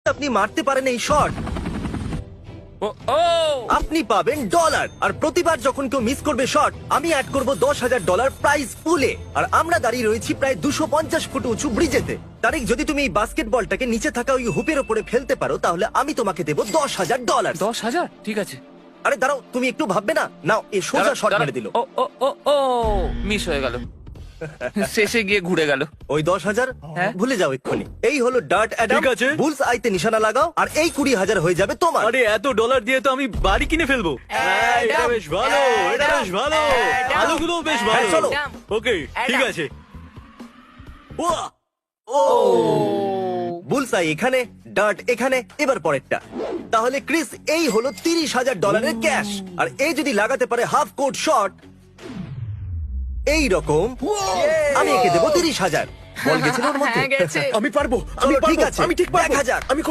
আপনি মারতে পারেন এই শট, ও ও আপনি পাবেন ডলার। আর প্রতিবার যখন কেউ মিস করবে শট, আমি অ্যাড করব $10,000 প্রাইজ পুলে। আর আমরা দাঁড়িয়ে রয়েছি প্রায় 250 ফুট উঁচু ব্রিজেতে। তারিক, যদি তুমি এই বাস্কেটবলটাকে নিচে থাকা ওই হুপের ওপরে ফেলতে পারো, তাহলে আমি তোমাকে দেবো $10,000। 10,000 ঠিক আছে। আরে দাঁড়াও, তুমি একটু ভাববে না? নাও, এ সোজা শট মেরে দিল। ও ও ও ও মিস হয়ে গেল, শেষে গিয়ে ঘুরে গেল। ওই 10,000 হ্যাঁ। ভুলে যাও এক্ষুনি। এই হলো ডার্ট অ্যাডাম। ঠিক আছে। বুলস আইতে নিশানা লাগাও, আর এই 20,000 হয়ে যাবে তোমার। আরে এত ডলার দিয়ে তো আমি বাড়ি কিনে ফেলবো। এটা বেশ ভালো, এটা বেশ ভালো, আলুগুলো বেশ ভালো। হ্যাঁ, চলো। ওকে, ঠিক আছে। ওয়া! বুলস আই এখানে, ডার্ট এখানে, এবার পরেরটা। তাহলে ক্রিস, এই হলো $30,000 ক্যাশ। আর এই যদি লাগাতে পারে হাফ কোর্ট শট এই রকম, আমি একে দেবো 30,000। বল গেছিল ওর মধ্যে? হ্যাঁ, গেছে। আমি পারবো, চলো, ঠিক আছে, আমি ঠিক পারবো। দেখা যাক। আমি